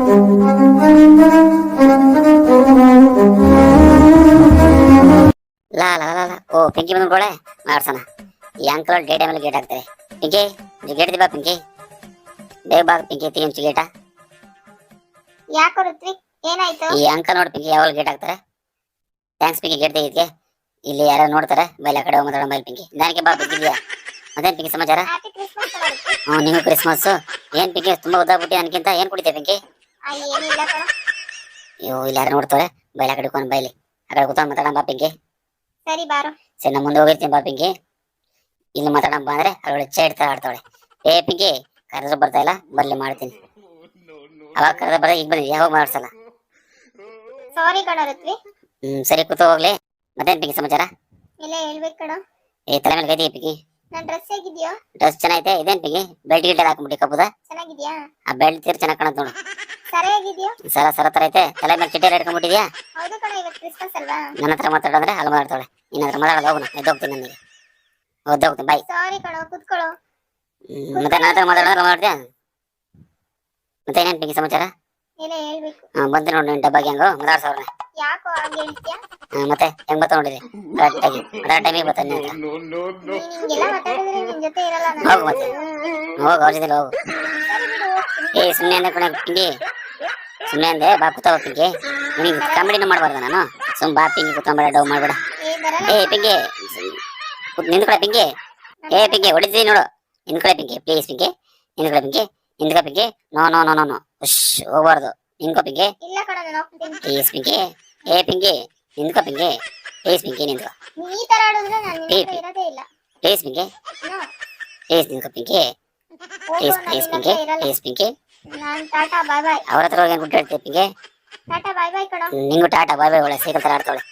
ಲಾ ಲಾ ಲಾ ಲಾ. ಓ ಪಿಂಕಿ ಬಂದ್ಕೊಳೆ ಮಾಡ್ಸೋಣ. ಈ uncle day ಟೈಮಲ್ಲಿ ಗೇಟ್ ಹಾಕ್ತಾರೆ. ಪಿಂಕಿ ಗೇಟ್ ದಿಬಾ ಪಿಂಕಿ, ಬೇಗ ಬಾ ಪಿಂಕಿ, ತೆಗಿ ಗೇಟ. ಯಾಕೋ ಋತ್ವಿಕ್, ಏನಾಯ್ತು? ಈ ಅಂಕಲ್ ನೋಡಿ ಪಿಂಕಿ ಯಾವಾಗ ಗೇಟ್ ಹಾಕ್ತಾರೆ. ಥ್ಯಾಂಕ್ಸ್ ಪಿಂಕಿ, ಗೇಟ್ ತೆಗಿದ್ಕೆ. ಇಲ್ಲಿ ಯಾರು ನೋಡ್ತಾರೆ, ಬೈಲ್ ಆ ಕಡೆ ಹೋಗಿ ಮಾತಾಡೋ ಬೈಲ್ ಪಿಂಕಿ. ನನಗೆ ಬಾ ಬಿದ್ದಿದ್ಯಾ? ಮತ್ತೇನ್ ಪಿಂಕಿ ಸಮಾಚಾರ? Happy Christmas Ritwik. ನೀವು ಕ್ರಿಸ್ಮಸ್ ಏನ್ ಪಿಂಕಿ ತುಂಬಾ ಉದ್ದಾಗ್ಬಿಟ್ಟಿ ನನಗಿಂತ. ಏನ್ ಕುಡಿತೆ ಪಿಂಕಿ? ಏನಿಲ್ಲ ಕಣ. ಅಯ್ಯೋ ಇಲ್ಲಿ ಯಾರು ನೋಡ್ತಾರೆ, ಬೈಲ್ ಆ ಕಡೆ ಕೊಂಡು ಬೈಲಿ ಆ ಕಡೆ ಕೂತ್ಕೊಂಡು ಮಾತಾಡೋಣ ಬಾ ಪಿಂಕಿ. ಸರಿ ಬಾರೋ. ಸರಿ ನಾ ಮುಂದೆ ಹೋಗಿರ್ತೀನಿ ಬಾ ಪಿಂಕಿ. ಇಲ್ಲಿ ಮಾತಾಡೋಣ ಬಾ ಅಂದ್ರೆ ಅವಳು ಚೇಡ್ತಾ ಆಡ್ತಾವಳೆ. ಏ ಪಿಂಕಿ, ಕರೆದ್ರು ಬರ್ತಾ ಇಲ್ಲ, ಬರ್ಲಿ ಮಾಡ್ತೀನಿ. ಅವಾಗ ಕರೆದ ಬರ ಈಗ ಬಂದಿದ್ಯಾ, ಯಾವಾಗ ಮಾಡ್ಸಲ್ಲ. ಸಾರಿ ಕಣ ಋತ್ವಿಕ್. ಸರಿ ಕೂತು ಹೋಗ್ಲಿ. ಮತ್ತೇನ್ ಪಿಂಕಿ ಸಮಾಚಾರ? ಇಲ್ಲ ಹೇಳ್ಬೇಕು ಕಣ. ಏ ತಲೆ ಮೇಲೆ ಕೈದಿ ಪಿಂಕಿ. ನನ್ ಡ್ರೆಸ್ ಹೇಗಿದ್ಯೋ? ಡ್ರೆಸ್ ಚೆನ್ನಾಗೈತೆ. ಇದೇನ್ ಪಿಂಕಿ ಬೆಲ್ಟ್ ಗಿಲ್ಟ್ ಹಾಕ್ಬಿಟ್ಟು ಕಪ್ಪದ? ಚೆನ್ನಾಗಿದ್ಯಾ? ಆ ಬೆಲ್ಟ್ ತೀರ್ ಚೆನ್ನಾಗಿ ಕಾಣತ್ ನೋಡು. ಸರಿ ಹೇಗಿದ್ಯೋ? ಸರ ಸರ ತರ ಐತೆ. ತಲೆ ಮೇಲೆ ಚಿಟ್ಟೆ ಇಟ್ಕೊಂಡ್ಬಿಟ್ಟಿದ್ಯಾ? ಹೌದು ಕಣ, ಇವತ್ತು ಕ್ರಿಸ್ಮಸ್ ಅಲ್ವಾ? ನನ್ನ ಹತ್ರ ಮಾತಾಡಂದ್ರೆ ಅಲ್ಲಿ ಮಾತಾಡ್ತಾಳೆ. ನಿನ್ನ ಹತ್ರ ಮಾತಾಡೋದು ಹೋಗೋಣ, ಎದ್ದೋಗ್ತೀನಿ ನನಗೆ. ಹೋಗ್ತೀನಿ ಬಾಯ್. ಸಾರಿ ಕಣ, ಕುತ್ಕೊಳ್ಳೋ. ಮತ್ತೆ ನನ್ನ ಹತ್ರ ಮಾತಾಡೋದ್ರೆ ಮಾಡ್ತೀಯಾ? ಮತ್ತೆ ಏನೇನ್ ಪಿಂಕಿ ಸಮಾಚಾರ? ಇಲ್ಲ ಹೇಳ್ಬೇಕು. ಬಂತು ನೋಡಿ ನಿನ್ ಡಬ್ಬಾಗಿ ಹೆಂಗೋ ಮಾತಾಡ್ಸವ್ರೆ. ಯಾಕೋ ಹಾಗೆ ಹೇಳ್ತೀಯಾ? ಮತ್ತೆ ಹೆಂಗ್ ಬರ್ತಾವ ನೋಡಿರಿ ಕರೆಕ್ಟಾಗಿ ಮಾತಾಡೋ ಟೈಮಿಗೆ ಬರ್ತಾನೆ ಅಂತ. ನೀನ್ ಹಿಂಗೆಲ್ಲ ಮಾತಾಡಿದ್ರೆ ನಿನ್ ಜೊತೆ ಇರಲ್ಲ ನಾನು. ಹೋಗು ಮತ್ತೆ, ಹೋಗು ಅವ್ರ ಜೊತೆ ಹೋಗು. ಸರಿ ಬಿಡು, ಹೋಗ್ತೀನಿ. ಏ ಸುಮ್ಮನೆ ಅಂದೆ ಕಣ ಪಿಂಕಿ, ಸುಮ್ಮನೆ ಅಂದೆ. ಬಾ ಕೂತಾವ ಪಿಂಕಿ. ನಿನಗೆ ಕಾಮಿಡಿನೂ ಮಾಡ್ಬಾರ್ದ ನಾನು? ಬಾ ಪಿಂಕಿ, ಕೂತ್ಕೊಂಬೇಡ, ಡವ್ ಮಾಡ್ಬೇಡ. ಬರಲ್ಲ. ಏ ಪಿಂಕಿ ನಿಂತ್ಕೊಳೆ ಪಿಂಕಿ. ಏ ಪಿಂಕಿ ಹೊಡಿತೀವಿ ನೋಡು. ನಿಂತ್ಕೊಳೆ ಪಿಂಕಿ, ಪ್ಲೀಸ್ ಪಿಂಕಿ. ನಿಂತ್ಕೊಳೆ ಪಿಂಕಿ, ನಿಂತ್ಕೊ Pinky. No no no no no, ಹೋಗ್ಬಾರ್ದು. ನಿಂತ್ಕೊ ಪಿಂಕಿ, ಇಲ್ಲ ಕಣ, ನಾನು ಹೋಗ್ತೀನಿ. ಪ್ಲೀಸ್ ಪಿಂಕಿ. ಏ ಪಿಂಕಿ ನಿಂತ್ಕೊ ಪಿಂಕಿ, ಪ್ಲೀಸ್ ಪಿಂಕಿ ನಿಂತ್ಕೊ. ನೀನ್ ಈ ತರ ಆಡಿದ್ರೆ ನಾನು ನಿನ್ನ ಹತ್ರ ಇರೋದೇ ಇಲ್ಲ. Please Pinky, no. ಪ್ಲೀಸ್ ನಿಂತ್ಕೊ ಪಿಂಕಿ. ಹೋಗು, ಪ್ಲೀಸ್ ನಾನು ಪ್ಲೀಸ್ ನಿನ್ನ ಪಿಂಕಿ, ಹತ್ರ ಇರಲ್ಲ. ಪ್ಲೀಸ್ ಪಿಂಕಿ. ನಾನು ಟಾಟಾ ಬಾಯ್ ಬಾಯ್. ಅವ್ರ ಹತ್ರ ಹೋಗಿ ಏನ್ ಗುಡ್ ಹೇಳ್ತೀವಿ ಪಿಂಕಿ? ಟಾಟಾ ಬಾಯ್ ಬಾಯ್ ಕಣ. ನಿಂಗೂ ಟಾಟಾ ಬಾಯ್ ಬಾಯ್. ಒಳ್ಳೆ ಸೈಕಲ್ ತರ ಆಡ್ತಾವಳೆ.